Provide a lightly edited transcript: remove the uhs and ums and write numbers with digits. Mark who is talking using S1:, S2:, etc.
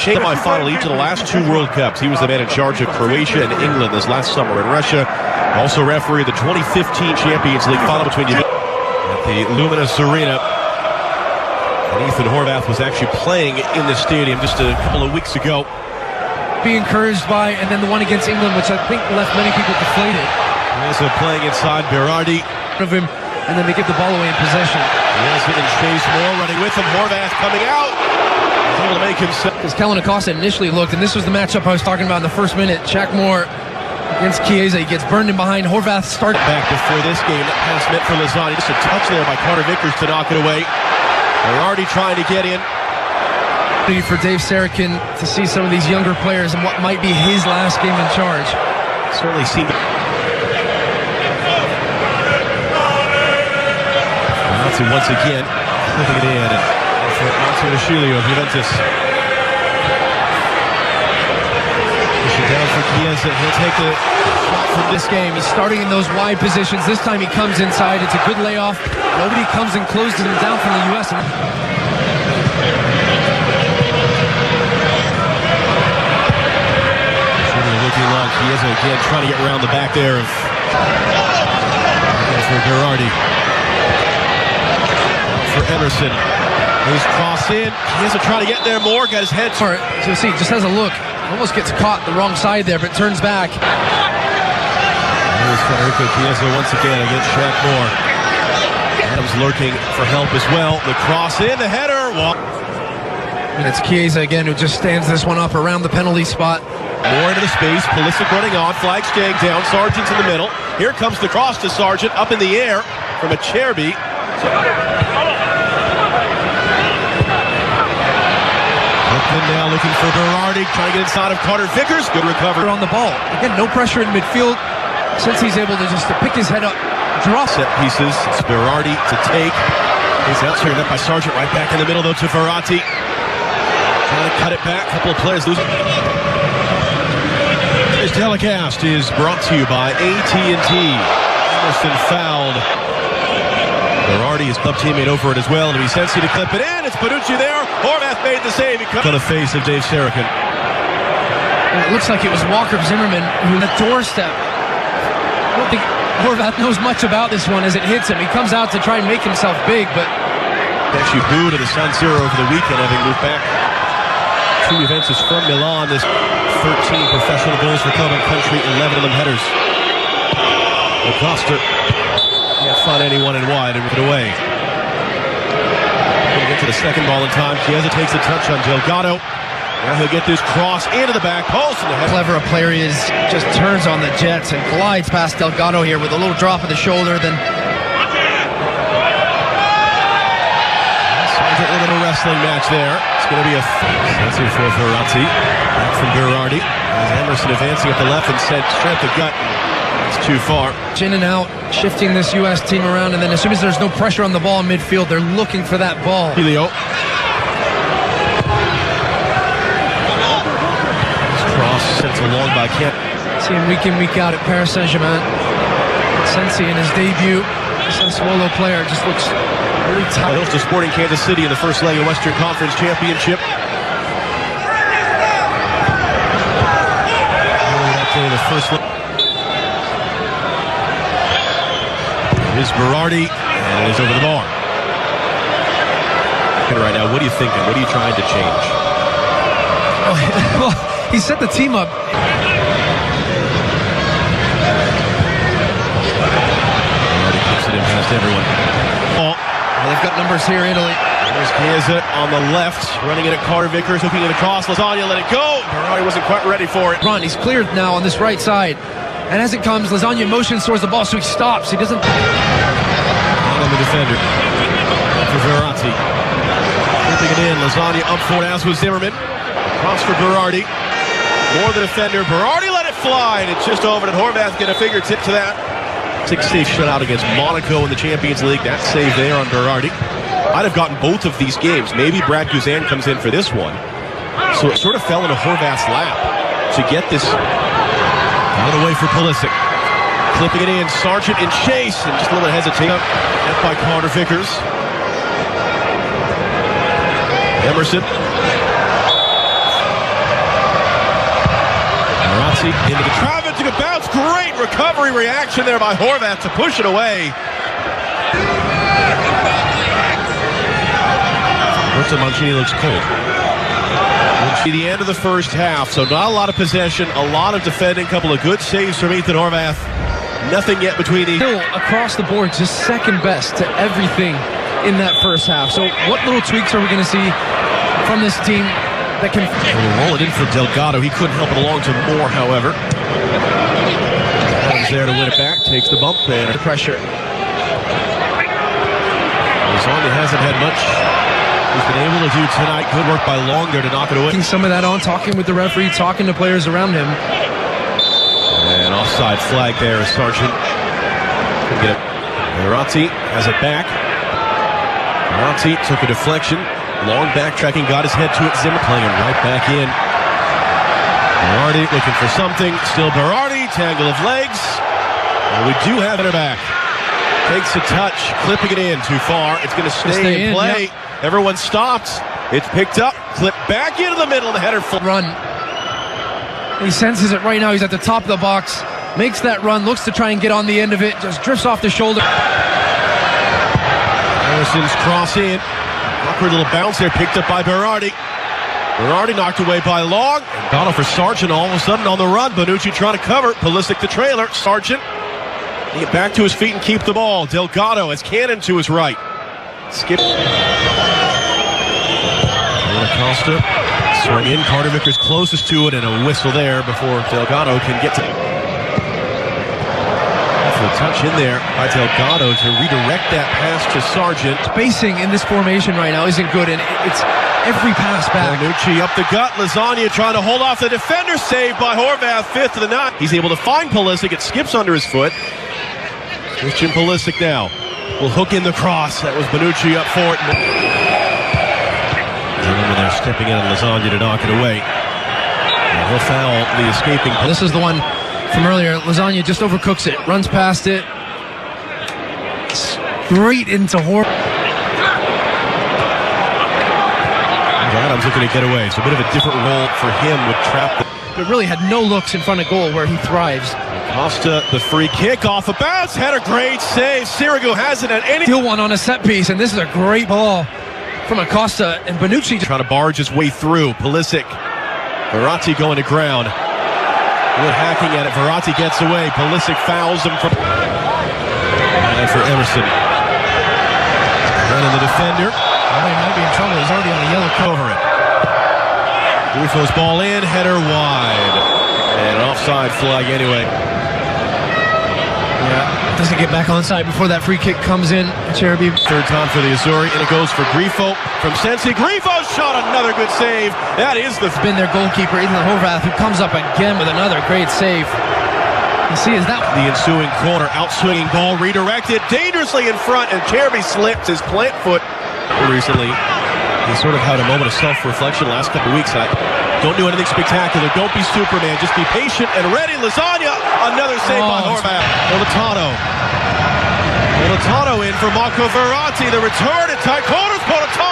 S1: Semi-final each of the last two World Cups. He was the man in charge of Croatia and England this last summer in Russia. Also referee the 2015 Champions League final between at the Luminous Arena. And Ethan Horvath was actually playing in the stadium just a couple of weeks ago.
S2: Be encouraged by, and then the one against England, which I think left many people deflated.
S1: Also playing inside Berardi.
S2: Of him, and then they give the ball away in possession.
S1: Yes, and Chase Moore running with him. Horvath coming out. He's able to make himself.
S2: Because Kellen Acosta initially looked, and this was the matchup I was talking about in the first minute. Shaq Moore against Chiesa. He gets burned in behind. Horvath starts
S1: back before this game. That pass meant for Lozani. Just a touch there by Carter Vickers to knock it away. They're already trying to get in.
S2: For Dave Serikin to see some of these younger players and what might be his last game in charge.
S1: Certainly seemed. Once again, flipping it in for Antonio of Juventus. Push it down for Chiesa. He'll take the shot
S2: from this game. He's starting in those wide positions. This time he comes inside. It's a good layoff. Nobody comes and closes him down from the U.S.
S1: Looking long. Chiesa again trying to get around the back there of for Berardi. For Emerson, his cross in. Chiesa trying to get there more. Got his head.
S2: So you see, just has a look. Almost gets caught the wrong side there, but turns back.
S1: Here's Federico Chiesa once again against Shaq Moore. Adams lurking for help as well. The cross in, the header.
S2: And it's Chiesa again who just stands this one up around the penalty spot.
S1: More into the space. Pulisic running on. Flag staying down. Sargent's in the middle. Here comes the cross to Sargent up in the air from Acerbi. Now looking for Berardi, trying to get inside of Carter Vickers. Good recovery
S2: on the ball. Again, no pressure in midfield since he's able to just pick his head up, drop.
S1: Set pieces. It's Berardi to take. He's out here up by Sargent. Right back in the middle though to Verratti. Trying to cut it back. A couple of players losing. This telecast is brought to you by AT&T. Emerson fouled. Berardi, his club teammate, over it as well, and Vicenzi to clip it in. It's Panucci there. Horvath made the save. He comes on the face of Dave Serikin.
S2: It looks like it was Walker Zimmerman who the doorstep. I don't think Horvath knows much about this one as it hits him. He comes out to try and make himself big, but
S1: actually booed at the San Siro over the weekend, having moved back to Juventus from Milan. This 13 professional goals for club and country, 11 of them headers. Acosta can't find anyone in wide and rip it away. Going to get to the second ball in time. Chiesa takes a touch on Delgado. Now he'll get this cross into the back post. And the
S2: clever a player is, just turns on the jets and glides past Delgado here with a little drop of the shoulder. Then
S1: a little bit of a wrestling match there. It's going to be a fancy for Verratti. Back from Berardi. As Emerson advancing at the left and sent straight to gut. It's too far.
S2: In and out, shifting this U.S. team around, and then as soon as there's no pressure on the ball in midfield, they're looking for that ball.
S1: Helio. This cross sent along by Kent.
S2: See him week in, week out at Paris Saint-Germain. Sensi in his debut. Sassuolo player just looks really tight.
S1: To Sporting Kansas City in the first leg of Western Conference Championship. The first leg. Is Berardi, and it is over the bar. Right now, what are you thinking? What are you trying to change?
S2: Well, he set the team up.
S1: Berardi keeps it in past everyone.
S2: They've got numbers here, Italy.
S1: There's Chiesa on the left, running in at Carter Vickers, hooking it across. Lasagna let it go. Berardi wasn't quite ready for it.
S2: He's cleared now on this right side. And as it comes, Lasagna motions towards the ball, so he stops. He doesn't.
S1: On the defender. For Verratti. Flipping it in. Lasagna up for it, as was Zimmerman. Cross for Berardi. More the defender. Berardi let it fly, and it's just over. And Horvath get a fingertip to that. 6-save shutout against Monaco in the Champions League. That save there on Berardi. I'd have gotten both of these games. Maybe Brad Guzan comes in for this one. So it sort of fell into Horvath's lap to get this. Out of the way for Pulisic. Clipping it in. Sargent in chase. And just a little hesitate. Hit by Carter Vickers. Verratti into the traffic, took a bounce. Great recovery reaction there by Horvath to push it away. Roberto Mancini looks cold. We'll see the end of the first half, so not a lot of possession, a lot of defending, couple of good saves from Ethan Horvath. Nothing yet between the...
S2: Still, across the board, just second best to everything in that first half. So what little tweaks are we going to see from this team that can...
S1: Roll it in for Delgado. He couldn't help it along to Moore, however. Adams there to win it back, takes the bump and...
S2: The pressure.
S1: Lasagna hasn't had much he's been able to do tonight. Good work by Long there to knock it away.
S2: Taking some of that on, talking with the referee, talking to players around him.
S1: And offside flag there as Sargent can get it. Verratti has it back. Verratti took a deflection. Long backtracking, got his head to it. Zimmer playing it right back in. Berardi looking for something. Still Berardi, tangle of legs. And we do have it back. Takes a touch, clipping it in too far. It's going to stay in play.
S2: Yep.
S1: Everyone stopped. It's picked up, clipped back into the middle, and the header
S2: run. He senses it right now. He's at the top of the box. Makes that run, looks to try and get on the end of it. Just drifts off the shoulder.
S1: Harrison's cross in. Awkward little bounce there, picked up by Berardi. Berardi knocked away by Long. Battle for Sargent all of a sudden on the run. Bonucci trying to cover. Pulisic the trailer. Sargent get back to his feet and keep the ball. Delgado has Cannon to his right. Skip. Costa swing in. Carter Vickers closest to it, and a whistle there before Delgado can get to. A touch in there by Delgado to redirect that pass to Sargent.
S2: Spacing in this formation right now isn't good, and it's every pass back.
S1: Bonucci up the gut. Lasagna trying to hold off the defender. Saved by Horvath, fifth of the night. He's able to find Pulisic. It skips under his foot. Christian Pulisic now will hook in the cross. That was Bonucci up for it. Remember they're stepping in on Lasagna to knock it away. And he'll foul the escaping.
S2: This is the one from earlier. Lasagna just overcooks it, runs past it. Straight into
S1: Adams looking to get away. So a bit of a different role for him with trap.
S2: But really had no looks in front of goal where he thrives.
S1: Costa, the free kick off a bounce. Had a great save. Sirigu hasn't had any.
S2: Still one on a set piece, and this is a great ball from Acosta, and Bonucci
S1: trying to barge his way through. Pulisic. Verratti going to ground. Wood hacking at it. Verratti gets away. Pulisic fouls him from. And for Emerson. Running the defender.
S2: Oh, he might be in trouble. He's already on the yellow card.
S1: Over it. Rufo's ball in. Header wide. And an offside flag anyway.
S2: Yeah, doesn't get back onside before that free kick comes in. Cherubim.
S1: Third time for the Azzurri, and it goes for Grifo from Sensi. Grifo's shot, another good save. That is the...
S2: Been their goalkeeper, Ethan Horvath, who comes up again with another great save. You see, is that...
S1: The ensuing corner, outswinging ball, redirected, dangerously in front, and Cherubim slipped his plant foot. Recently, he sort of had a moment of self-reflection last couple weeks. Don't do anything spectacular. Don't be Superman. Just be patient and ready. Lasagna, another save by Horvath. Politano in for Marco Verratti. The return at tight corners. Politano